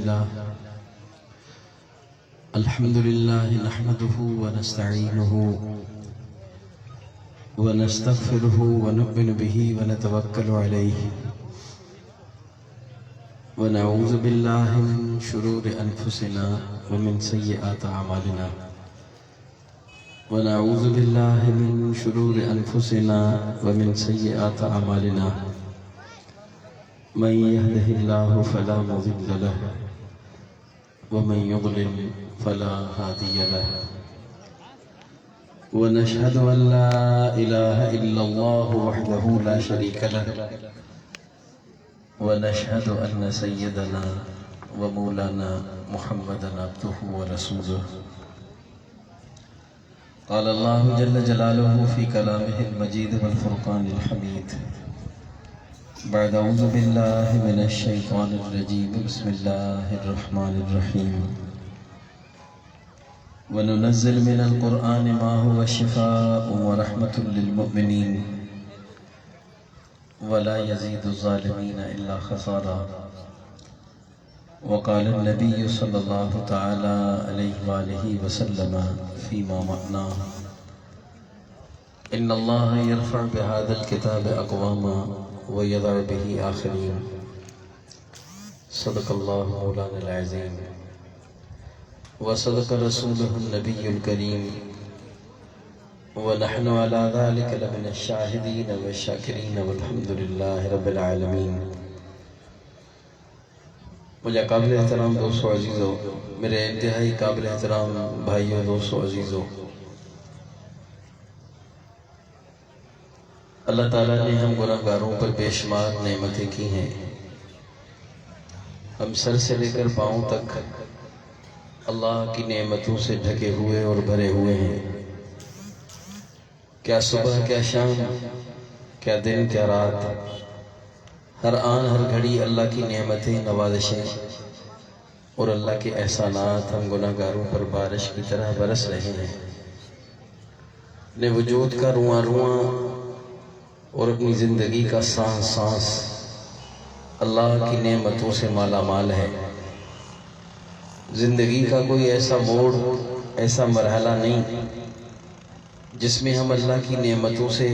لله نحمده ونستعينه ونستغفره ونؤمن به ونتوكل عليه ونعوذ بالله من شرور أنفسنا ومن سيئات أعمالنا ونعوذ بالله من شرور أنفسنا ومن سيئات أعمالنا من يهده الله فلا مضل له ومن يضلل فلا هادي له ونشهد أن لا إله إلا الله وحده لا شريك له ونشهد أن سيدنا ومولانا محمدا عبده ورسوله قال الله جل جلاله في كلامه المجيد والفرقان الحميد بعد أعوذ بالله من الشيطان الرجيم بسم الله الرحمن الرحيم وننزل من القرآن ما هو شفاء ورحمة للمؤمنين ولا يزيد الظالمين إلا خسارا وقال النبي صلى الله تعالى عليه وآله وسلم فيما معناه إن الله يرفع بهذا الكتاب أقواما ويضع به آخرين صدق الله مولانا العظيم وصدق رسوله النبي الكريم ونحن على ذلك لمن الشاهدين والشاكرين والحمد لله رب العالمين. مجھے قابل احترام دوستو عزیزو، میرے انتہائی قابل احترام بھائیو دوستو عزیزو، اللہ تعالیٰ نے ہم گناہگاروں پر بے شمار نعمتیں کی ہیں. ہم سر سے لے کر پاؤں تک اللہ کی نعمتوں سے ڈھکے ہوئے اور بھرے ہوئے ہیں. کیا صبح کیا شام، کیا دن کیا رات، ہر آن ہر گھڑی اللہ کی نعمتیں، نوازشیں اور اللہ کے احسانات ہم گناہگاروں پر بارش کی طرح برس رہے ہیں. اپنے وجود کا رواں رواں اور اپنی زندگی کا سانس سانس اللہ کی نعمتوں سے مالا مال ہے. زندگی کا کوئی ایسا موڑ، ایسا مرحلہ نہیں جس میں ہم اللہ کی نعمتوں سے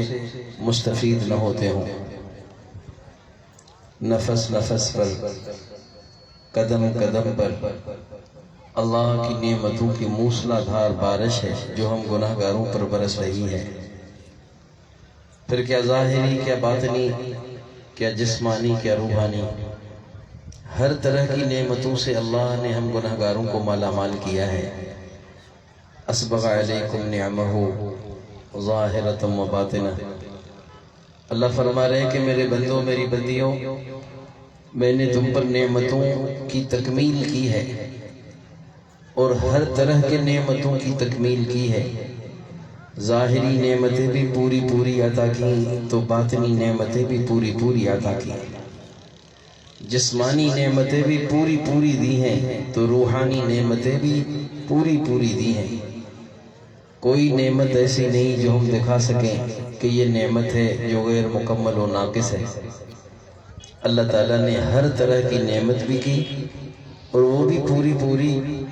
مستفید نہ ہوتے ہوں. نفس نفس پر، قدم قدم پر اللہ کی نعمتوں کی موسلا دھار بارش ہے جو ہم گناہگاروں پر برس رہی ہے. پھر کیا ظاہری، کیا باطنی، کیا جسمانی، کیا روحانی، ہر طرح کی نعمتوں سے اللہ نے ہم گناہگاروں کو مالا مال کیا ہے. اسبغ علیکم نعمہ ظاہرۃ و باطنہ. اللہ فرما رہے ہیں کہ میرے بندوں، میری بندیوں، میں نے تم پر نعمتوں کی تکمیل کی ہے اور ہر طرح کے نعمتوں کی تکمیل کی ہے. ظاہری نعمتیں بھی پوری پوری عطا کی تو باطنی نعمتیں بھی پوری پوری عطا کی. جسمانی نعمتیں بھی پوری پوری دی ہیں تو روحانی نعمتیں بھی پوری پوری دی ہیں. کوئی نعمت ایسی نہیں جو ہم دکھا سکیں کہ یہ نعمت ہے جو غیر مکمل و ناقص ہے. اللہ تعالیٰ نے ہر طرح کی نعمت بھی کی اور وہ بھی پوری پوری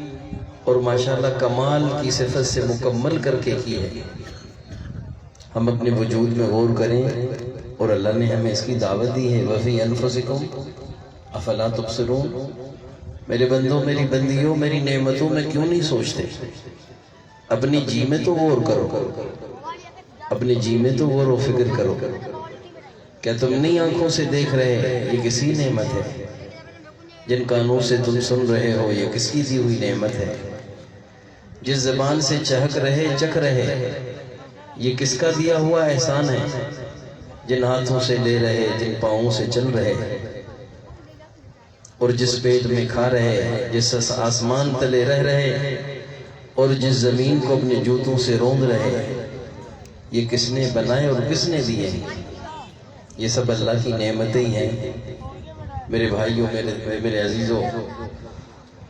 اور ماشاءاللہ کمال کی صفت سے مکمل کر کے کی ہے. ہم اپنے وجود میں غور کریں اور اللہ نے ہمیں اس کی دعوت دی ہے. وَفِي أَنفُسِكُمْ أَفَلَا تُبْصِرُونَ. میرے بندوں، میری بندیوں، میری نعمتوں میں کیوں نہیں سوچتے؟ اپنی جی میں تو غور کرو، اپنی جی میں تو غور و فکر کرو. کیا تم نہیں آنکھوں سے دیکھ رہے یہ کسی نعمت ہے؟ جن کانوں سے تم سن رہے ہو یہ کس کی دی ہوئی نعمت ہے؟ جس زبان سے چہک رہے، چکھ رہے، یہ کس کا دیا ہوا احسان ہے؟ جن ہاتھوں سے لے رہے، جن پاؤں سے چل رہے اور جس پیٹ میں کھا رہے، جس آسمان تلے رہ رہے اور جس زمین کو اپنے جوتوں سے روند رہے، یہ کس نے بنائے اور کس نے دیے؟ یہ سب اللہ کی نعمتیں ہی ہیں. میرے بھائیوں، میرے عزیزوں،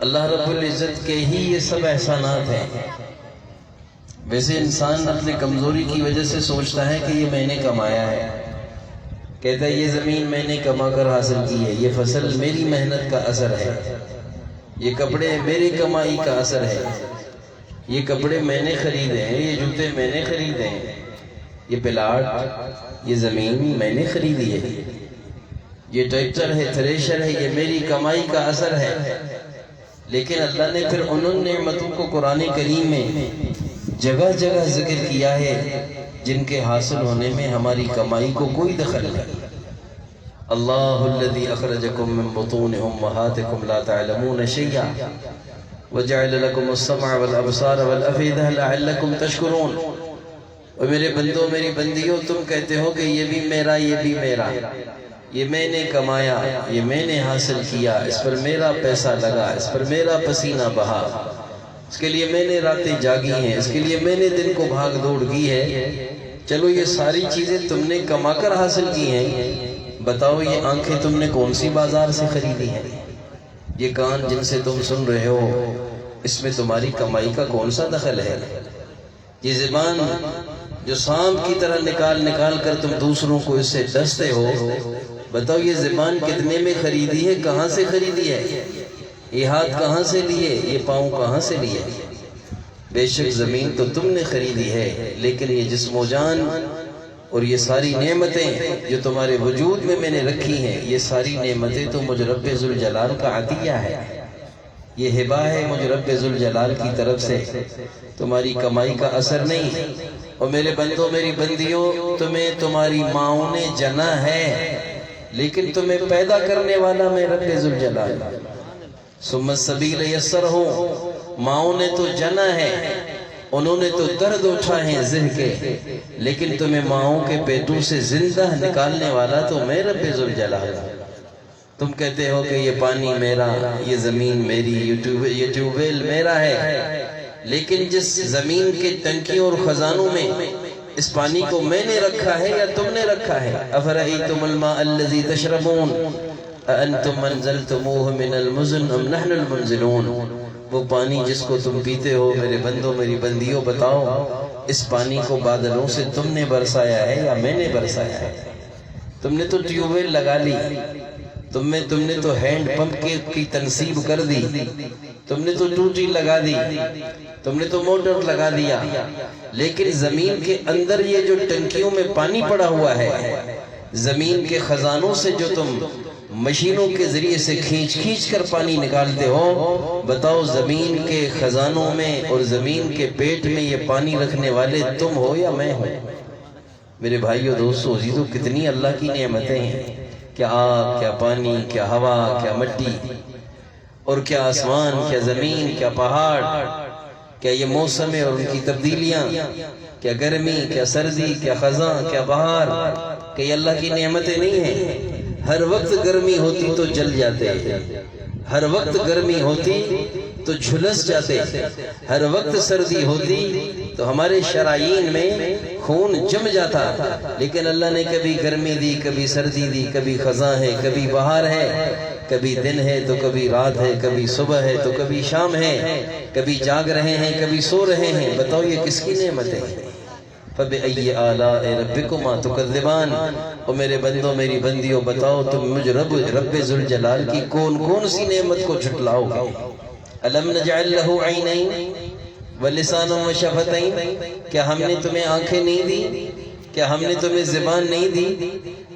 اللہ رب العزت کے ہی یہ سب احسانات ہیں. ویسے انسان اپنی کمزوری کی وجہ سے سوچتا ہے کہ یہ میں نے کمایا ہے، کہتا ہے یہ زمین میں نے کما کر حاصل کی ہے، یہ فصل میری محنت کا اثر ہے. یہ کپڑے میری کمائی کا اثر ہے، یہ کپڑے میں نے خریدے ہیں، یہ جوتے میں نے خریدے ہیں، یہ پلاٹ، یہ زمین میں نے خریدی ہے، یہ ٹریکٹر ہے، تھریشر ہے، یہ میری کمائی کا اثر ہے۔ لیکن اللہ نے پھر ان نعمتوں کو قرآن کریم میں جگہ جگہ ذکر کیا ہے جن کے حاصل ہونے میں ہماری کمائی کو کوئی دخل نہیں۔ اللہ الذی اخرجکم من بطون امہاتکم لا تعلمون شیئا وجعل لکم السمع والابصار والافئدہ لعلکم تشکرون۔ اور میرے بندوں میری بندیوں، تم کہتے ہو کہ یہ بھی میرا، یہ بھی میرا، یہ میں نے کمایا، یہ میں نے حاصل کیا، اس پر میرا پیسہ لگا، اس پر میرا پسینہ بہا، اس کے لیے میں نے راتیں جاگی ہیں، اس کے لیے میں نے دن کو بھاگ دوڑ کی ہے۔ چلو یہ ساری چیزیں تم نے کما کر حاصل کی ہیں، بتاؤ یہ آنکھیں تم نے کون سی بازار سے خریدی ہیں؟ یہ کان جن سے تم سن رہے ہو، اس میں تمہاری کمائی کا کون سا دخل ہے؟ یہ زبان جو سانپ کی طرح نکال نکال کر تم دوسروں کو اس سے ڈستے ہو، بتاؤ یہ زبان کتنے میں خریدی ہے، کہاں سے خریدی ہے؟ یہ ہاتھ کہاں سے لیے، یہ پاؤں کہاں سے لیے؟ بے شک زمین تو تم نے خریدی ہے، لیکن یہ جسم و جان اور یہ ساری نعمتیں جو تمہارے وجود میں نے رکھی ہیں، یہ ساری نعمتیں تو مجھ رب ذوالجلال کا عطیہ ہے، یہ ہبہ ہے مجھ رب ذوالجلال کی طرف سے، تمہاری کمائی کا اثر نہیں۔ اور میرے بندوں میری بندیوں، تمہیں تمہاری ماؤں نے جنا ہے، لیکن تمہیں پیدا کرنے والا میں رب ذوالجلال۔ ثم السبیل یسرہ، ماؤں نے تو جنا ہے، انہوں نے تو درد اٹھا ہے زہ کے، لیکن تمہیں ماؤں کے پیٹوں سے زندہ نکالنے والا تو میں رب ذوالجلال۔ تم کہتے ہو کہ یہ پانی میرا، یہ زمین میری، یہ ٹیوب ویل میرا ہے، لیکن جس زمین کے ٹنکیوں اور خزانوں میں اس پانی کو میں نے رکھا ہے یا تم نے رکھا ہے؟ افرأیتم الماء الذی تشربون اانتم منزلتموہ من المزن ام نحن المنزلون۔ وہ پانی جس کو تم پیتے ہو میرے بندوں میری بندیوں، بتاؤ اس پانی کو بادلوں سے تم نے برسایا ہے یا میں نے برسایا ہے؟ تم نے تو ٹیوب ویل لگا لی، تم نے تو ہینڈ پمپ کی تنصیب کر دی، تم نے تو ٹوٹی لگا دی، تم نے تو موٹر لگا دیا، لیکن زمین کے اندر یہ جو ٹنکیوں میں پانی پڑا ہوا ہے، زمین کے خزانوں سے جو تم مشینوں کے ذریعے سے کھینچ کھینچ کر پانی نکالتے ہو، بتاؤ زمین کے خزانوں میں اور زمین کے پیٹ میں یہ پانی رکھنے والے تم ہو یا میں ہوں؟ میرے بھائیو دوستو عزیزو، کتنی اللہ کی نعمتیں ہیں، کیا آگ، کیا پانی، کیا ہوا، کیا مٹی، اور کیا آسمان، کیا زمین، کیا پہاڑ، کیا یہ موسم اور ان کی تبدیلیاں، کیا گرمی، کیا سردی، کیا خزاں، کیا بہار، کہ یہ اللہ کی نعمتیں نہیں ہیں؟ ہر وقت گرمی ہوتی تو جل جاتے، ہر وقت گرمی ہوتی تو جھلس جاتے، ہر وقت سردی ہوتی تو ہمارے شرائین میں خون جم جاتا، لیکن اللہ نے کبھی گرمی دی، کبھی سردی دی، کبھی خزاں ہے، کبھی بہار ہے، کبھی دن ہے تو کبھی رات ہے، کبھی صبح ہے تو کبھی شام ہے، کبھی جاگ رہے ہیں کبھی سو رہے ہیں، بتاؤ یہ کس کی نعمتیں ہیں؟ فَبِأَيِّ آلَاءِ رَبِّكُمَا تُكَذِّبَانِ۔ اور میرے بندوں میری بندیوں، بتاؤ تم مجھ رب ذوالجلال کی کون کون سی نعمت کو جھٹلاؤ گے؟ أَلَمْ نَجْعَلْ لَهُ عَيْنَيْنِ وَلِسَانًا وَشَفَتَيْنِ، کیا ہم نے تمہیں آنکھیں نہیں دی؟ کیا ہم نے تمہیں زبان نہیں دی؟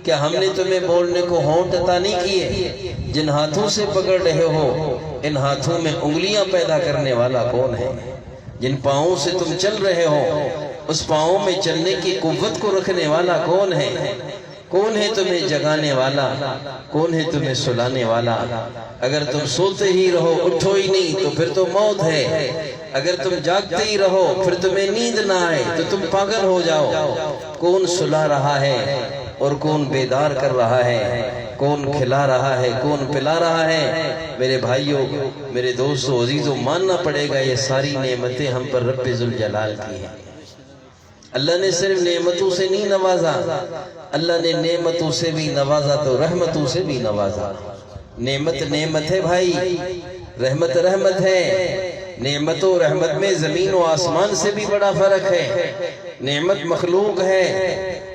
کیا ہم نے تمہیں بولنے کو ہونٹ عطا نہیں کیے؟ جن ہاتھوں سے پکڑ رہے ہو، ان ہاتھوں میں انگلیاں پیدا کرنے والا کون ہے؟ جن پاؤں سے تم چل رہے ہو، اس پاؤں میں چلنے کی قوت کو رکھنے والا کون ہے؟ کون ہے تمہیں جگانے والا؟ کون ہے تمہیں سلانے والا؟ اگر تم سوتے ہی رہو اٹھو ہی نہیں تو پھر تو موت ہے، اگر تم جاگتے ہی رہو پھر تمہیں نیند نہ آئے تو تم پاگل ہو جاؤ۔ کون سلا رہا ہے اور کون بیدار کر رہا ہے؟ کون کھلا رہا ہے کون پلا رہا ہے؟ میرے بھائیوں میرے دوستوں عزیزوں، ماننا پڑے گا یہ ساری نعمتیں ہم پر رب ذوالجلال کی ہیں۔ اللہ نے صرف نعمتوں سے نہیں نوازا، اللہ نے نعمتوں سے بھی نوازا تو رحمتوں سے بھی نوازا۔ نعمت نعمت ہے بھائی، رحمت رحمت ہے۔ نعمت و رحمت میں زمین و آسمان سے بھی بڑا فرق ہے۔ نعمت مخلوق ہے،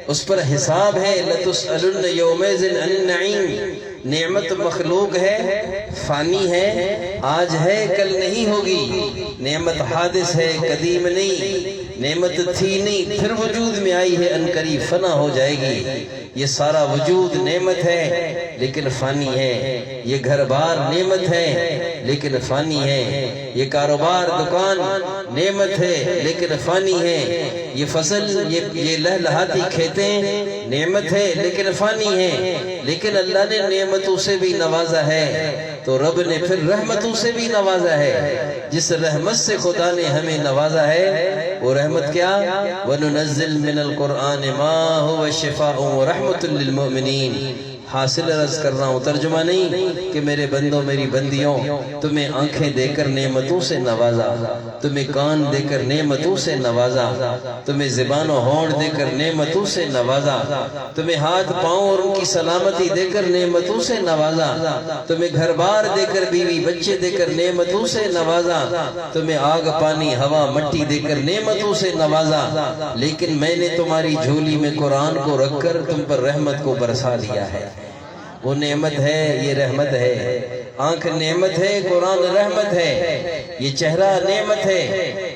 اس پر حساب ہے، لَتُسْأَلُنَّ يَوْمَئِذٍ عَنِ النَّعِيمِ، نعمت مخلوق ہے، فانی ہے، آج ہے کل نہیں ہوگی۔ نعمت حادث ہے، قدیم نہیں۔ نعمت تھی نہیں، پھر وجود میں آئی ہے، انقریب فنا ہو جائے گی۔ یہ سارا وجود نعمت ہے لیکن فانی ہے۔ یہ گھر بار نعمت ہے لیکن فانی ہے۔ یہ کاروبار دکان نعمت ہے لیکن فانی ہے۔ یہ فصل، یہ لہلہاتی کھیتیں نعمت ہے لیکن فانی ہے۔ لیکن اللہ نے نعمتوں سے بھی نوازا ہے تو رب نے پھر رحمتوں سے بھی نوازا ہے۔ جس رحمت سے خدا نے ہمیں نوازا ہے وہ رحمت کیا؟ وَنُنَزِّلْ مِنَ الْقُرْآنِ مَا هُوَ شِفَاءٌ وَرَحْمَةٌ لِّلْمُؤْمِنِينَ۔ حاصل عرض کر رہا ہوں، ترجمہ نہیں کہ میرے بندوں میری بندیوں، تمہیں آنکھیں دے کر نعمتوں سے نوازا، تمہیں کان دے کر نعمتوں سے نوازا، تمہیں زبان و ہونٹ دے کر نعمتوں سے نوازا، تمہیں ہاتھ پاؤں اور ان کی سلامتی دے کر نعمتوں سے نوازا، تمہیں گھر بار دے کر بیوی بچے دے کر نعمتوں سے نوازا، تمہیں آگ پانی ہوا مٹی دے کر نعمتوں سے نوازا۔ لیکن میں نے تمہاری جھولی میں قرآن کو رکھ کر تم پر رحمت کو برسا دیا ہے۔ وہ نعمت ہے، یہ رحمت ہے۔ آنکھ نعمت ہے، قرآن رحمت ہے۔ یہ چہرہ نعمت ہے،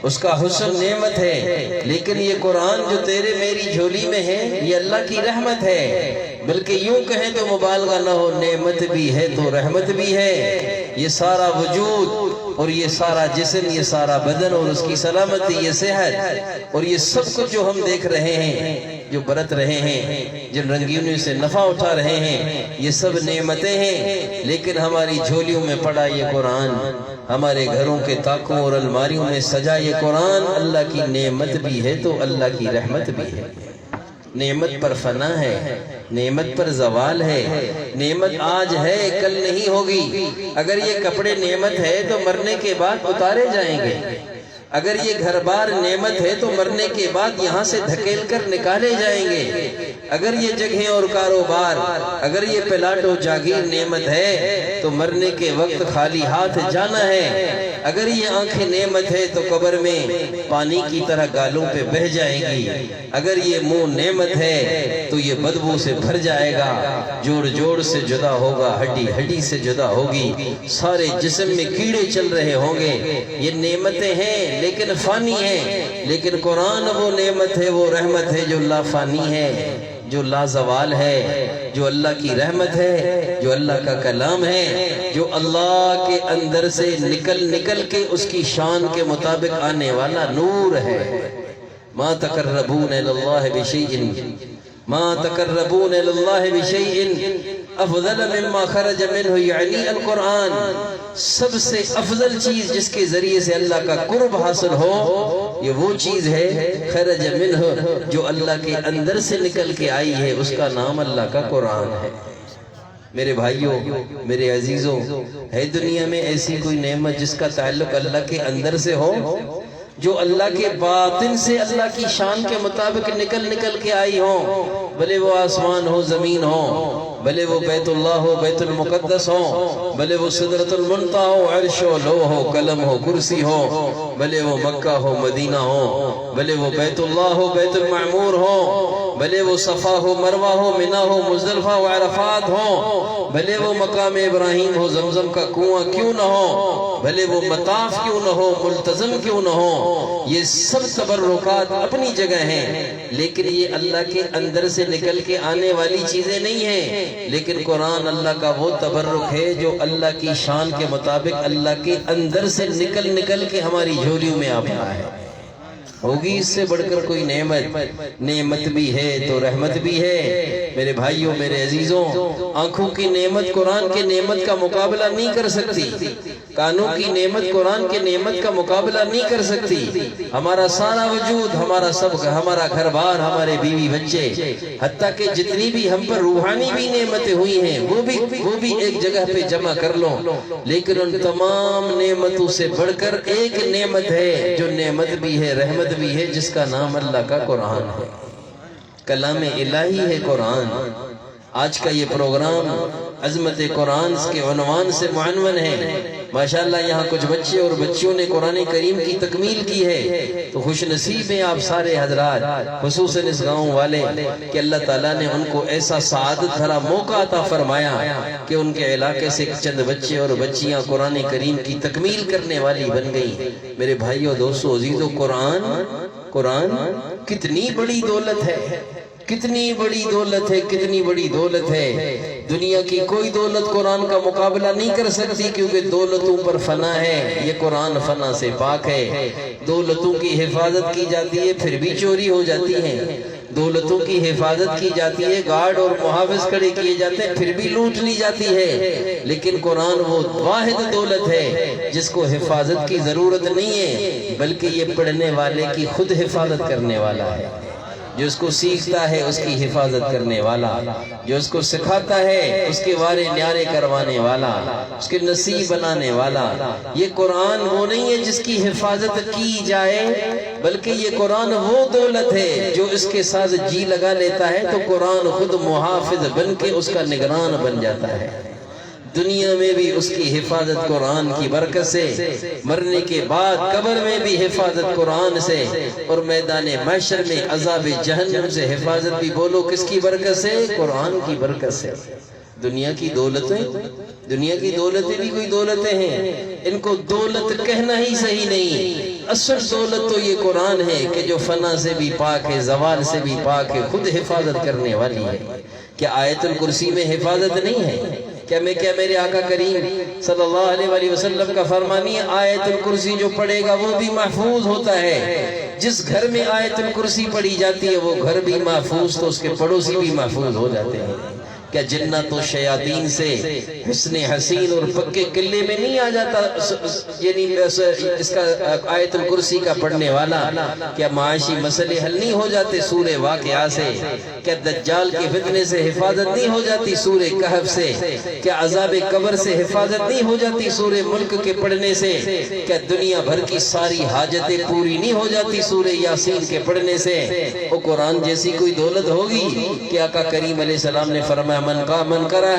اس کا حسن نعمت ہے۔ لیکن یہ قرآن جو تیرے میری جھولی میں ہے یہ اللہ کی رحمت ہے۔ بلکہ یوں کہیں تو مبالغہ نہ ہو، نعمت بھی ہے تو رحمت بھی ہے۔ یہ سارا وجود اور یہ سارا جسم، یہ سارا بدن اور اس کی سلامتی، یہ صحت اور یہ سب کچھ جو ہم دیکھ رہے ہیں، جو برت رہے ہیں، جن رنگینوں سے نفع اٹھا رہے ہیں، یہ سب نعمتیں ہیں۔ لیکن ہماری جھولیوں میں پڑا یہ قرآن، ہمارے گھروں کے طاقوں اور الماریوں میں سجا یہ قرآن اللہ کی نعمت بھی ہے تو اللہ کی رحمت بھی ہے۔ نعمت پر فنا ہے، نعمت پر زوال ہے۔ نعمت آج ہے کل نہیں ہوگی۔ اگر یہ کپڑے نعمت ہے تو مرنے کے بعد اتارے جائیں گے۔ اگر یہ گھر بار نعمت ہے تو مرنے کے بعد یہاں سے دھکیل کر نکالے جائیں گے۔ اگر یہ جگہیں اور کاروبار، اگر یہ پلاٹ و جاگیر نعمت ہے تو مرنے کے وقت خالی ہاتھ جانا ہے۔ اگر یہ آنکھیں نعمت ہے تو قبر میں پانی کی طرح گالوں پہ بہہ جائے گی۔ اگر یہ منہ نعمت ہے تو یہ بدبو سے بھر جائے گا، جوڑ جوڑ سے جدا ہوگا، ہڈی ہڈی سے جدا ہوگی، سارے جسم میں کیڑے چل رہے ہوں گے۔ یہ نعمتیں ہیں لیکن فانی ہیں۔ لیکن قرآن وہ نعمت ہے، وہ رحمت ہے جو لا فانی ہے، جو لا زوال ہے، جو اللہ کی رحمت ہے، جو اللہ کا کلام ہے، جو اللہ کے اندر سے نکل کے اس کی شان کے مطابق آنے والا نور ہے۔ ما تقربون الی اللہ بشیء، ما تقربون الی اللہ بشیء افضل مما خرج منہ، یعنی القرآن سب سے افضل چیز جس کے ذریعے سے اللہ کا قرب حاصل ہو، یہ وہ چیز ہے خرج منہ جو اللہ کے اندر سے نکل کے آئی ہے، اس کا نام اللہ کا قرآن ہے۔ میرے بھائیوں، میرے عزیزوں، ہے دنیا میں ایسی کوئی نعمت جس کا تعلق اللہ کے اندر سے ہو، جو اللہ کے باطن سے اللہ کی شان کے مطابق نکل کے آئی ہو؟ بھلے وہ آسمان ہو، زمین ہو، بھلے وہ بیت اللہ ہو، بیت المقدس ہو، بھلے وہ سدرۃ المنتہا ہو، عرش و لوح ہو، قلم ہو، کرسی ہو، بھلے وہ مکہ ہو، مدینہ ہو، بھلے وہ بیت اللہ ہو، بیت المعمور ہو، بھلے وہ صفا ہو، مروہ ہو، منی ہو، مزدلفہ و عرفات ہو، بھلے وہ مقام ابراہیم ہو، زمزم کا کنواں کیوں نہ ہو، بھلے وہ مطاف کیوں نہ ہو، ملتزم کیوں نہ ہو، یہ سب تبرکات اپنی جگہ ہیں، لیکن یہ اللہ کے اندر سے نکل کے آنے والی چیزیں نہیں ہیں۔ لیکن قرآن اللہ کا وہ تبرک ہے جو اللہ کی شان کے مطابق اللہ کے اندر سے نکل کے ہماری جھولیوں میں آ پڑا ہے۔ ہوگی اس سے بڑھ کر کوئی نعمت؟ نعمت بھی ہے تو رحمت بھی ہے۔ میرے بھائیوں، میرے عزیزوں، آنکھوں کی نعمت قرآن کے نعمت کا مقابلہ نہیں کر سکتی، کانوں کی نعمت قرآن کے نعمت کا مقابلہ نہیں کر سکتی۔ ہمارا سارا وجود، ہمارا سب، ہمارا گھر بار، ہمارے بیوی بچے، حتیٰ کہ جتنی بھی ہم پر روحانی بھی نعمتیں ہوئی ہیں وہ بھی ایک جگہ پہ جمع کر لو، لیکن ان تمام نعمتوں سے بڑھ کر ایک نعمت ہے جو نعمت بھی ہے، رحمت بھی ہے، جس کا نام اللہ کا قرآن ہے۔ کلام الہی ہے قرآن۔ آج کا یہ پروگرام عظمت قرآن کے عنوان سے معنون ہے۔ ماشاءاللہ یہاں کچھ بچے اور بچیوں نے قرآن کریم کی تکمیل کی ہے، تو خوش نصیب ہیں آپ سارے حضرات، خصوصاً اس گاؤں والے، کہ اللہ تعالیٰ نے ان کو ایسا سعادت بھرا موقع عطا فرمایا کہ ان کے علاقے سے چند بچے اور بچیاں قرآن کریم کی تکمیل کرنے والی بن گئی۔ میرے بھائیوں، دوستو، عزیزو، قرآن کتنی بڑی دولت ہے، کتنی بڑی دولت ہے، کتنی بڑی دولت ہے۔ دنیا کی کوئی دولت قرآن کا مقابلہ نہیں کر سکتی، کیونکہ دولتوں پر فنا ہے، یہ قرآن فنا سے پاک ہے۔ دولتوں کی حفاظت کی جاتی ہے، پھر بھی چوری ہو جاتی ہے۔ دولتوں کی حفاظت کی جاتی ہے، گارڈ اور محافظ کھڑے کیے جاتے ہیں، پھر بھی لوٹ لی جاتی ہے۔ لیکن قرآن وہ واحد دولت ہے جس کو حفاظت کی ضرورت نہیں ہے، بلکہ یہ پڑھنے والے کی خود حفاظت کرنے والا ہے۔ جو اس کو سیکھتا ہے اس کی حفاظت کرنے والا، جو اس کو سکھاتا ہے اس کے وارے نیارے کروانے والا، اس کے نصیب بنانے والا۔ یہ قرآن وہ نہیں ہے جس کی حفاظت کی جائے، بلکہ یہ قرآن وہ دولت ہے جو اس کے ساتھ جی لگا لیتا ہے تو قرآن خود محافظ بن کے اس کا نگران بن جاتا ہے۔ دنیا میں بھی اس کی حفاظت قرآن کی برکت سے، مرنے کے بعد قبر میں بھی حفاظت قرآن سے، اور میدان محشر میں عذاب جہنم سے حفاظت بھی بولو کس کی برکت سے؟ قرآن کی برکت سے۔ دنیا کی دولتیں بھی کوئی دولتیں ہیں، ان کو دولت کہنا ہی صحیح نہیں۔ اصل دولت تو یہ قرآن ہے کہ جو فنا سے بھی پاک ہے، زوال سے بھی پاک ہے، خود حفاظت کرنے والی ہے۔ کیا آیت الکرسی میں حفاظت نہیں ہے؟ کیا میرے آقا کریم صلی اللہ علیہ وآلہ وسلم کا فرمانی ہے آیت الکرسی جو پڑھے گا وہ بھی محفوظ ہوتا ہے۔ جس گھر میں آیت الکرسی پڑھی جاتی ہے وہ گھر بھی محفوظ، تو اس کے پڑوسی بھی محفوظ ہو جاتے ہیں۔ کیا جنات و شیاطین سے حسن حسین اور پکے قلعے میں نہیں آ جاتا یعنی اس کا آیت الکرسی کا پڑھنے والا؟ کیا معاشی مسئلے حل نہیں ہو جاتے سورہ واقعہ سے؟ کیا دجال کے فتنے سے حفاظت نہیں ہو جاتی سورہ کہف سے؟ کیا عذاب قبر سے حفاظت نہیں ہو جاتی سورہ ملک کے پڑھنے سے؟ کیا دنیا بھر کی ساری حاجتیں پوری نہیں ہو جاتی سورہ یاسین کے پڑھنے سے؟ وہ قرآن جیسی کوئی دولت ہوگی کہ آقا کریم علیہ السلام نے فرمایا من کرا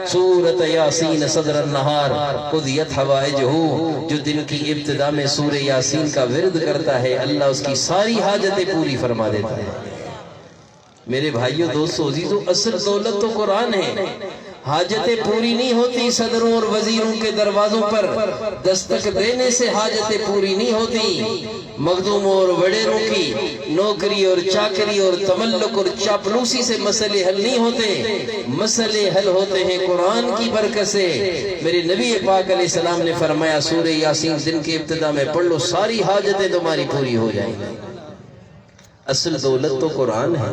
سورۃ یاسین صدر النہار قضیت حوائجہ، جو دن کی ابتدا میں سورہ یاسین کا ورد کرتا ہے اللہ اس کی ساری حاجتیں پوری فرما دیتا ہے۔ میرے بھائیوں، دوستو، عزیزو، اصل دولت تو قرآن ہے۔ حاجتیں پوری نہیں ہوتی صدروں اور وزیروں کے دروازوں پر دستک دینے سے، حاجتیں پوری نہیں ہوتی مخدوموں اور وڈیروں کی نوکری اور چاکری اور تملک اور چاپلوسی سے مسئلے حل نہیں ہوتے، مسئلے حل ہوتے ہیں قرآن کی برکت سے۔ میرے نبی پاک علیہ السلام نے فرمایا سورہ یاسین دن کے ابتدا میں پڑھ لو، ساری حاجتیں تمہاری پوری ہو جائیں گی۔ اصل دولت تو قرآن ہے۔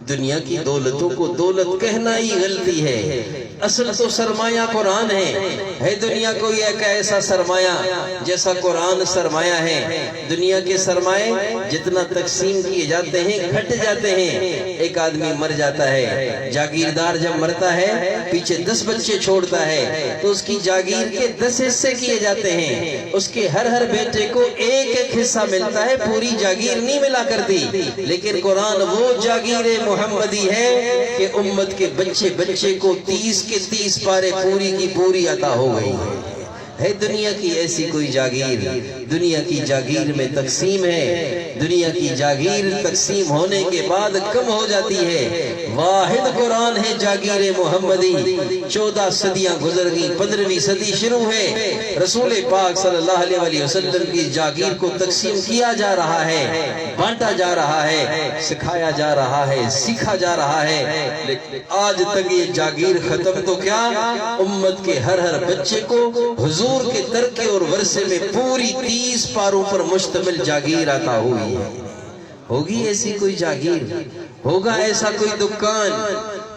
دنیا کی دولتوں کو دولت کہنا ہی غلطی ہے، اصل تو سرمایہ قرآن ہے دنیا کو ایک ایسا سرمایہ جیسا قرآن سرمایہ ہے۔ دنیا کے سرمایے جتنا تقسیم کیے جاتے ہیں گھٹ جاتے ہیں۔ ایک آدمی مر جاتا ہے، جاگیردار جب مرتا ہے پیچھے 10 بچے چھوڑتا ہے تو اس کی جاگیر کے 10 حصے کیے جاتے ہیں، اس کے ہر بیٹے کو ایک ایک حصہ ملتا ہے، پوری جاگیر نہیں ملا کرتی۔ لیکن قرآن وہ جاگیر محمدی ہے کہ امت کے بچے کو 30 کے 30 پارے پوری کی پوری عطا ہو گئی ہے۔ دنیا کی ایسی کوئی جاگیر، دنیا کی جاگیر میں تقسیم ہے، دنیا کی جاگیر تقسیم ہونے کے بعد کم ہو جاتی ہے۔ واحد قرآن ہے جاگیر محمدی۔ 14 صدیاں گزر گئی، 15ویں صدی شروع ہے، رسول پاک صلی اللہ علیہ وسلم کی جاگیر کو تقسیم کیا جا رہا ہے، بانٹا جا رہا ہے، سکھایا جا رہا ہے، سیکھا جا رہا ہے، لیکن آج تک یہ جاگیر ختم تو کیا، امت کے ہر بچے کو حضور کے ترکے اور ورثے میں پوری 30 پاروں پر مشتمل جاگیر عطا ہوئی ہے۔ ہوگی ایسی کوئی جاگیر، ہوگا ایسا کوئی دکان،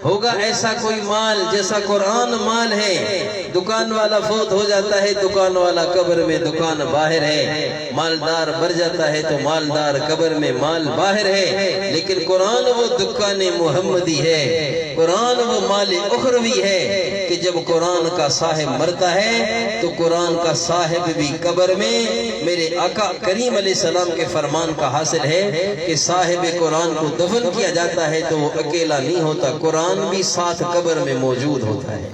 ہوگا ایسا کوئی مال جیسا قرآن مال ہے۔ دکان والا فوت ہو جاتا ہے، دکان والا قبر میں، دکان باہر ہے۔ مالدار مر جاتا ہے تو مالدار قبر میں، مال باہر ہے۔ لیکن قرآن وہ دکان محمدی ہے، قرآن وہ مال اخروی ہے کہ جب قرآن کا صاحب مرتا ہے تو قرآن کا صاحب بھی قبر میں، میرے آقا کریم علیہ السلام کے فرمان کا حاصل ہے کہ صاحب قرآن کو دفن کیا جاتا ہے تو وہ اکیلا نہیں ہوتا، قرآن بھی ساتھ قبر میں موجود ہوتا ہے۔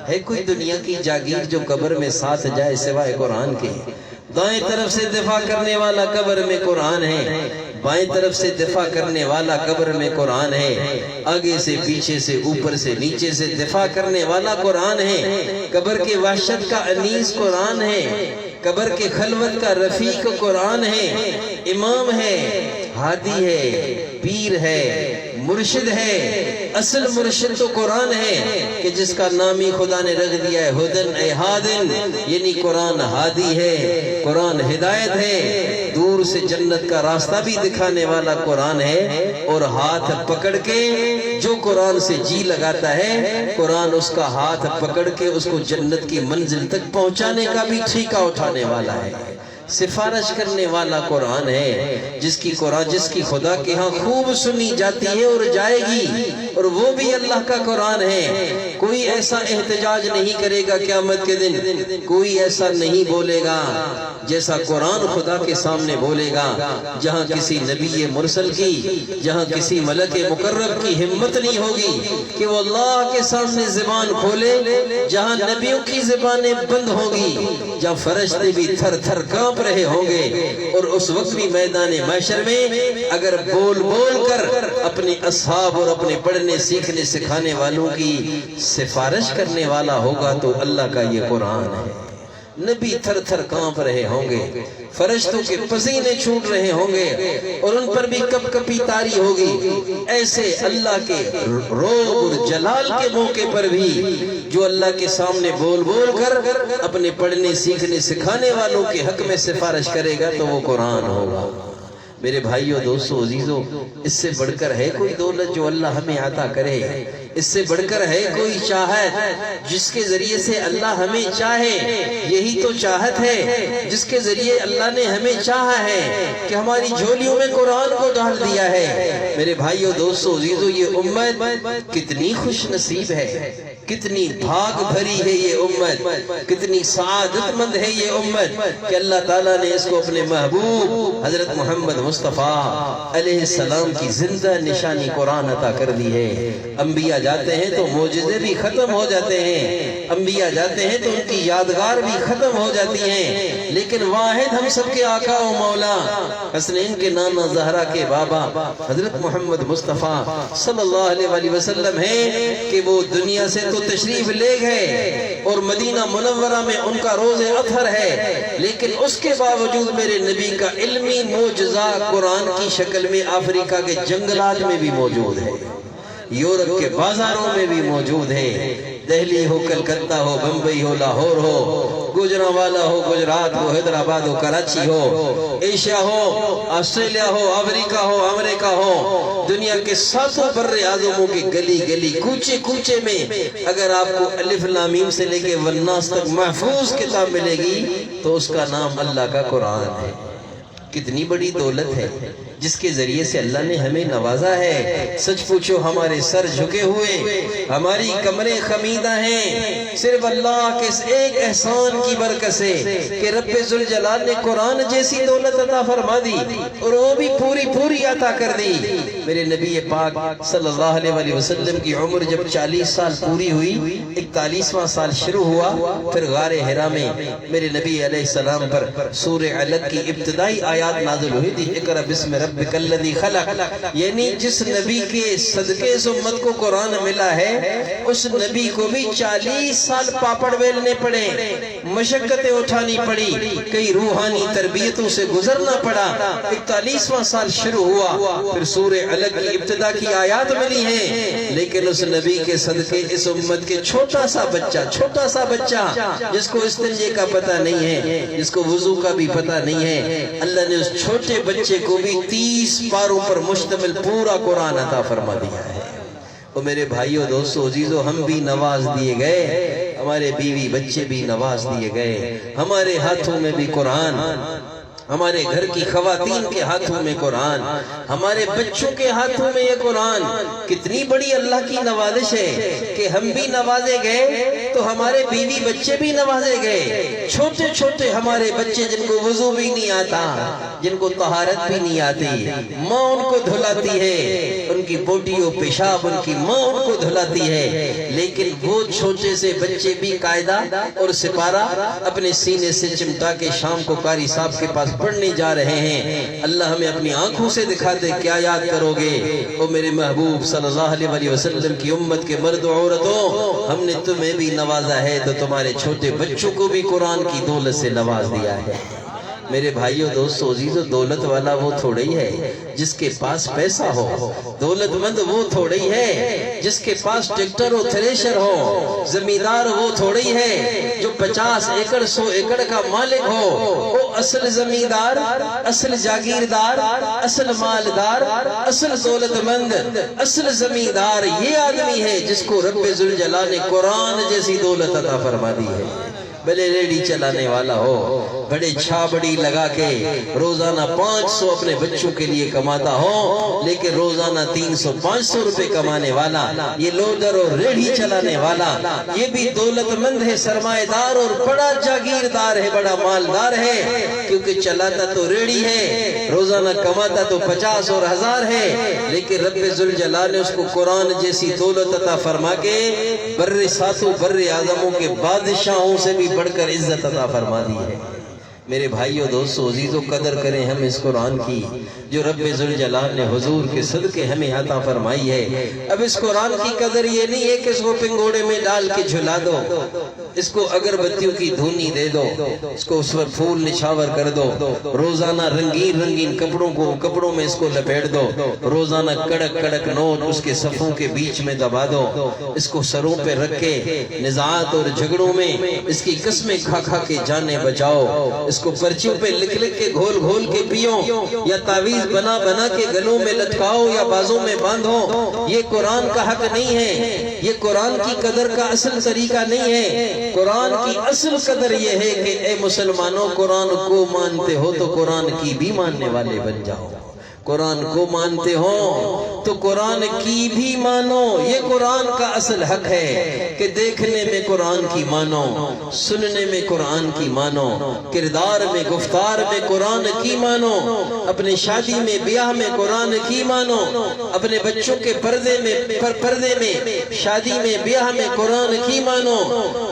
ہے کوئی دنیا کی جاگیر جو قبر میں ساتھ جائے سوائے قرآن کے؟ دائیں طرف سے دفاع کرنے والا قبر میں قرآن ہے، بائیں طرف سے دفاع کرنے والا قبر میں قرآن ہے، آگے سے پیچھے سے اوپر سے نیچے سے دفاع کرنے والا قرآن ہے، قبر کے وحشت کا انیس قرآن ہے، قبر کے خلوت کا رفیق قرآن ہے، امام ہے، ہادی ہے، پیر ہے، مرشد ہے، اصل مرشد تو قرآن ہے کہ جس کا نام ہی خدا نے رکھ دیا ہے ہدن اے ہادن، یعنی قرآن ہادی ہے، قرآن ہدایت ہے، دور سے جنت کا راستہ بھی دکھانے والا قرآن ہے، اور ہاتھ پکڑ کے جو قرآن سے جی لگاتا ہے قرآن اس کا ہاتھ پکڑ کے اس کو جنت کی منزل تک پہنچانے کا بھی ٹھیکہ اٹھانے والا ہے، سفارش کرنے والا قرآن ہے، جس کی خدا کے ہاں خوب سنی جاتی ہے اور جائے گی، اور وہ بھی اللہ کا قرآن ہے۔ کوئی ایسا احتجاج نہیں کرے گا قیامت کے دن، کوئی ایسا نہیں بولے گا جیسا قرآن خدا کے سامنے بولے گا، جہاں کسی نبی مرسل کی، جہاں کسی ملک مقرب کی ہمت نہیں ہوگی کہ وہ اللہ کے سامنے زبان کھولے، جہاں نبیوں کی زبانیں بند ہوگی، جہاں فرشتے بھی تھر تھر کانپ رہے ہوں گے، اور اس وقت بھی میدان محشر میں اگر بول بول کر اپنے اصحاب اور اپنے پڑھنے سیکھنے سکھانے والوں کی سفارش کرنے والا ہوگا تو اللہ کا یہ قرآن ہے۔ نبی تھر تھر کانپ رہے ہوں گے، فرشتوں کے پسینے چھوٹ رہے ہوں گے، اور ان پر بھی کپ کپی طاری ہوگی۔ ایسے اللہ کے روب اور جلال کے موقع پر بھی جو اللہ کے سامنے بول بول کر اپنے پڑھنے سیکھنے سکھانے والوں کے حق میں سفارش کرے گا تو وہ قرآن ہوگا۔ میرے بھائیوں، دوستو، عزیزوں، اس سے بڑھ کر ہے کوئی دولت جو اللہ ہمیں عطا کرے؟ اس سے بڑھ کر ہے کوئی چاہت جس کے ذریعے سے اللہ ہمیں چاہے؟ یہی تو چاہت ہے جس کے ذریعے اللہ نے ہمیں چاہا ہے کہ ہماری جھولیوں میں قرآن کو ڈال دیا ہے۔ میرے بھائیوں، دوستو، عزیزوں، یہ امت کتنی خوش نصیب ہے، کتنی بھاگ بھری ہے یہ امت، کتنی سعادت مند ہے یہ امت کہ اللہ تعالیٰ نے اس کو اپنے محبوب حضرت محمد مصطفیٰ علیہ السلام کی زندہ نشانی قرآن عطا کر دی ہے۔ انبیاء جاتے ہیں تو معجزے بھی ختم ہو جاتے ہیں، انبیاء جاتے ہیں تو ان کی یادگار بھی ختم ہو جاتی ہیں، لیکن واحد ہم سب کے آقا و مولا حسنین کے نانا زہرا کے بابا حضرت محمد مصطفیٰ صلی اللہ علیہ وسلم ہیں کہ وہ دنیا سے تو تشریف لے گئے اور مدینہ منورہ میں ان کا روز اطہر ہے، لیکن اس کے باوجود میرے نبی کا علمی معجزہ قرآن کی شکل میں افریقہ کے جنگلات میں بھی موجود ہے، یورپ کے بازاروں میں بھی موجود ہے، دہلی ہو، کلکتہ ہو، بمبئی ہو، لاہور ہو، گجرانوالا ہو، گجرات ہو، حیدرآباد ہو، کراچی ہو، ایشیا ہو، آسٹریلیا ہو، افریقہ ہو، امریکہ ہو، دنیا کے ساتوں بر اعظموں کے گلی گلی کوچے کوچے میں اگر آپ کو الف لام میم سے لے کے والناس تک محفوظ کتاب ملے گی تو اس کا نام اللہ کا قرآن ہے۔ کتنی بڑی دولت ہے جس کے ذریعے سے اللہ نے ہمیں نوازا ہے۔ سچ پوچھو، ہمارے سر جھکے ہوئے، ہماری کمریں خمیدہ ہیں، صرف اللہ کے اس ایک احسان کی برکت سے کہ رب ذوالجلال نے قرآن جیسی دولت عطا فرما دی اور وہ بھی پوری پوری عطا کر دی۔ میرے نبی پاک صلی اللہ علیہ وسلم کی عمر جب 40 سال پوری ہوئی، 41واں سال شروع ہوا، پھر غار حرا میں میرے نبی علیہ السلام پر سورہ علق کی ابتدائی آیات نازل ہوئی تھی، اقرأ بسم ربک الذی خلق، یعنی جس نبی کے صدقے اس امت کو قرآن ملا ہے اس نبی کو بھی 40 سال پاپڑ بیلنے پڑے، مشقتیں اٹھانی پڑی، کئی روحانی تربیتوں سے گزرنا پڑا۔ 41واں سال شروع ہوا، پھر سورہ علق کی ابتدا کی آیات ملی ہیں، لیکن اس نبی کے صدقے اس امت کے چھوٹا سا بچہ جس کو استنجے کا پتہ نہیں ہے، جس کو وضو کا بھی پتہ نہیں ہے، اللہ نے اس چھوٹے بچے کو بھی 30 پاروں پر مشتمل پورا قرآن عطا فرما دیا ہے۔ اور میرے بھائیوں، دوستو، عزیزو، ہم بھی نواز دیے گئے، ہمارے بیوی بچے بھی نواز دیے گئے، ہمارے ہاتھوں میں بھی قرآن ہمارے گھر کی خواتین کے ہاتھوں میں قرآن، ہمارے بچوں کے ہاتھوں میں یہ قرآن، کتنی بڑی اللہ کی نوازش ہے کہ ہم بھی نوازے گئے تو ہمارے بیوی بچے بھی نوازے گئے۔ چھوٹے چھوٹے ہمارے بچے جن کو وضو بھی نہیں آتا، جن کو طہارت بھی نہیں آتی، ماں ان کو دھلاتی ہے، ان کی بوٹی و پیشاب ان کی ماں ان کو دھلاتی ہے، لیکن وہ چھوٹے سے بچے بھی قاعدہ اور سپارہ اپنے سینے سے چمٹا کے شام کو قاری صاحب کے پاس پڑھنے جا رہے ہیں۔ اللہ ہمیں اپنی آنکھوں سے دکھا دے، کیا یاد کرو گے؟ او میرے محبوب صلی اللہ علیہ وسلم کی امت کے مرد و عورتوں، ہم نے تمہیں بھی نوازا ہے تو تمہارے چھوٹے بچوں کو بھی قرآن کی دولت سے نواز دیا ہے۔ میرے بھائیوں دوستو عزیزو، دولت والا وہ تھوڑا ہی ہے جس کے پاس پیسہ ہو، دولت مند وہ تھوڑا ہی ہے جس کے پاس ٹریکٹر و تھریشر ہو، زمیندار وہ تھوڑا ہی ہے جو 50 ایکڑ 100 ایکڑ کا مالک ہو۔ وہ اصل زمیندار، اصل جاگیردار، اصل مالدار، اصل دولت مند، اصل زمیندار یہ آدمی ہے جس کو رب ذوالجلال نے قرآن جیسی دولت عطا فرما دی ہے۔ بھلے ریڈی چلانے والا ہو، بڑے چھابڑی لگا کے روزانہ 500 اپنے بچوں کے لیے کماتا ہو، لیکن روزانہ 300-500 روپے کمانے والا، یہ لودر اور ریڈی چلانے والا، یہ بھی دولت مند ہے، سرمایہ دار اور بڑا جاگیردار ہے، بڑا مالدار ہے، کیونکہ چلاتا تو ریڈی ہے، روزانہ کماتا تو 50 اور 1000 ہے، لیکن رب ذوالجلال نے اس کو قرآن جیسی دولت عطا فرما کے بر ساتوں بر اعظموں کے بادشاہوں سے بھی بڑھ کر عزت عطا فرما دی ہے۔ میرے بھائیو دوستو عزیزو، قدر کریں ہم اس قرآن کی جو رب ذوالجلال نے حضور کے صدقے ہمیں عطا فرمائی ہے۔ اب اس قرآن کی قدر یہ نہیں ہے کہ اس کو پنگوڑے میں ڈال کے جھلا دو، اس کو اگربتیوں کی دھونی دے دو، اس کو اس پر پھول نچھاور کر دو، روزانہ رنگین رنگین کپڑوں میں اس کو لپیٹ دو، روزانہ کڑک کڑک نوٹ اس کے صفوں کے بیچ میں دبا دو، اس کو سروں پہ رکھ کے نزاعات اور جھگڑوں میں اس کی قسمیں کھا کھا کے جانیں بچاؤ، اس کو پرچیوں پہ لکھ لکھ کے گھول گھول کے پیو، یا تعویذ بنا بنا کے گلوں میں لٹکاؤ یا بازوں میں باندھو، یہ قرآن کا حق نہیں ہے، یہ قرآن کی قدر کا اصل طریقہ نہیں ہے۔ قرآن کی اصل قدر یہ ہے کہ اے مسلمانوں، قرآن کو مانتے ہو تو قرآن کی بھی ماننے والے بن جاؤ، قرآن کو مانتے ہو تو قرآن کی بھی مانو۔ یہ قرآن کا اصل حق ہے کہ دیکھنے میں قرآن کی مانو، سننے میں قرآن کی مانو، کردار میں گفتار میں قرآن کی مانو، اپنے شادی میں بیاہ میں قرآن کی مانو، اپنے بچوں کے پردے میں شادی میں بیاہ میں قرآن کی مانو،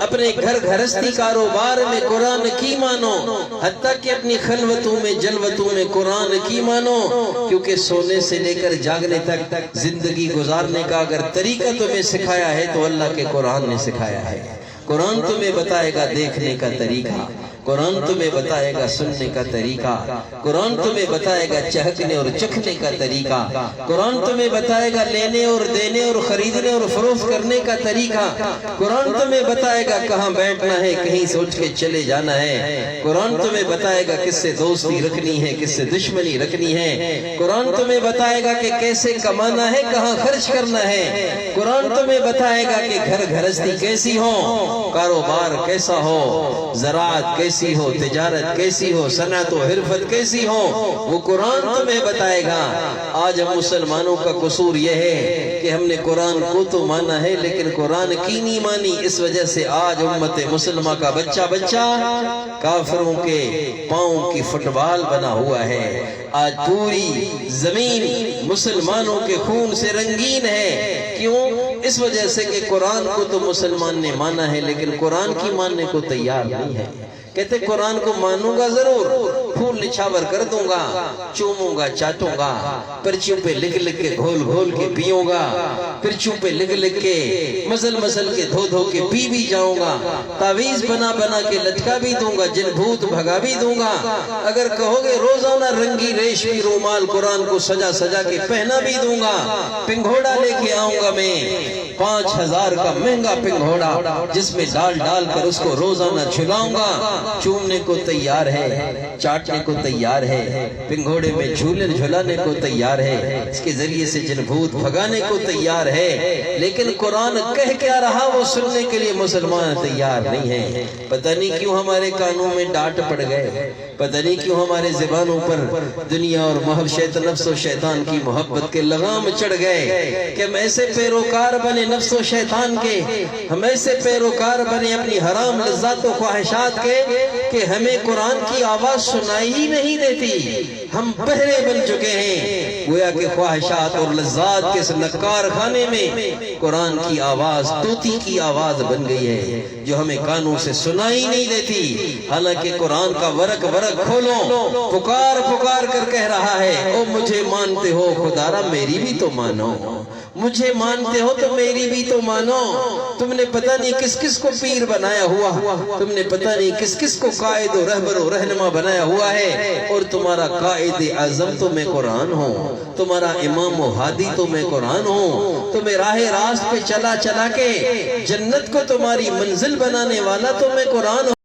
اپنے گھر گھرستی کاروبار میں قرآن کی مانو، حتیٰ کہ اپنی خلوتوں میں جلوتوں میں قرآن کی مانو، کیونکہ سونے سے لے کر جاگنے تک زندگی گزارنے کا اگر طریقہ تمہیں سکھایا ہے تو اللہ کے قرآن نے سکھایا ہے۔ قرآن تمہیں بتائے گا دیکھنے کا طریقہ، قرآن تمہیں بتائے گا سننے کا طریقہ، قرآن تمہیں بتائے گا چہکنے اور چکھنے کا طریقہ، قرآن تمہیں بتائے گا لینے اور دینے اور خریدنے اور فروخت کرنے کا طریقہ، قرآن تمہیں بتائے گا کہاں بیٹھنا ہے، کہیں سوچ کے چلے جانا ہے، قرآن تمہیں بتائے گا کس سے دوستی رکھنی ہے، کس سے دشمنی رکھنی ہے، قرآن تمہیں بتائے گا کہ کیسے کمانا ہے، کہاں خرچ کرنا ہے، قرآن تمہیں بتائے گا کہ گھر گھرستی کیسی ہو، کاروبار کیسا ہو، زراعت کیسی ہو، تجارت کیسی ہو، صنعت و حرفت کیسی ہو، وہ قرآن تمہیں بتائے گا۔ آج ہم مسلمانوں کا قصور یہ ہے کہ ہم نے قرآن کو تو مانا ہے لیکن قرآن کی نہیں مانی، اس وجہ سے آج امت مسلمہ کا بچہ کافروں کے پاؤں کی فٹ بال بنا ہوا ہے۔ آج پوری زمین مسلمانوں کے خون سے رنگین ہے، کیوں؟ اس وجہ سے کہ قرآن کو تو مسلمان نے مانا ہے لیکن قرآن کی ماننے کو تیار نہیں ہے۔ کہتے قرآن کو مانوں گا ضرور، پھول نچھاور کر دوں گا، چوموں گا چاٹوں گا، پرچیوں پہ لکھ لکھ کے گھول گھول کے پیوں گا، پرچیوں پہ لکھ لکھ کے مسل کے دھو دھو کے پی بھی جاؤں گا، تعویذ بنا بنا کے لٹکا بھی دوں گا، جن بھوت بھگا بھی دوں گا۔ اگر کہو گے روزانہ رنگی ریشمی رومال قرآن کو سجا سجا کے پہنا بھی دوں گا، پنگھوڑا لے کے آؤں گا میں، 5,000 کا مہنگا پنگھوڑا جس میں ڈال ڈال کر اس کو روزانہ جھلاؤں گا، چومنے کو تیار ہے، چاٹنے کو تیار ہے، پنگھوڑے میں جھولن جھلانے کو تیار ہے، اس کے ذریعے سے جن بھوت بھگانے کو تیار ہے، لیکن قرآن کہہ کیا رہا وہ سننے کے لیے مسلمان تیار نہیں ہیں۔ پتہ نہیں کیوں ہمارے کانوں میں ڈانٹ پڑ گئے، پتہ نہیں کیوں ہمارے زبانوں پر دنیا اور نفس و شیطان کی محبت کے لغام چڑھ گئے کہ ہم ایسے پیروکار بنے نفس و شیطان کے، ہم ایسے پیروکار بنے اپنی حرام لذات و خواہشات کے کہ ہمیں قرآن کی آواز سنائی ہی نہیں دیتی۔ ہم بہرے بن چکے ہیں، گویا کہ خواہشات اور لذات کے اس نکار خانے میں قرآن کی آواز طوطی کی آواز بن گئی ہے جو ہمیں کانوں سے سنائی نہیں دیتی۔ حالانکہ قرآن کا ورق کھولو، پکار پکار کر کہہ رہا ہے، او مجھے مانتے ہو خدا را میری بھی تو مانو، مجھے مانتے ہو تو میری بھی تو مانو۔ تم نے پتہ نہیں کس کس کو پیر بنایا ہوا، تم نے پتہ نہیں کس کس کو قائد و رہبر و رہنما بنایا ہوا ہے، اور تمہارا قائد اعظم تو میں قرآن ہوں، تمہارا امام و ہادی تو میں قرآن ہوں، تمہیں راہ راست پہ چلا چلا کے جنت کو تمہاری منزل بنانے والا تو میں قرآن ہوں۔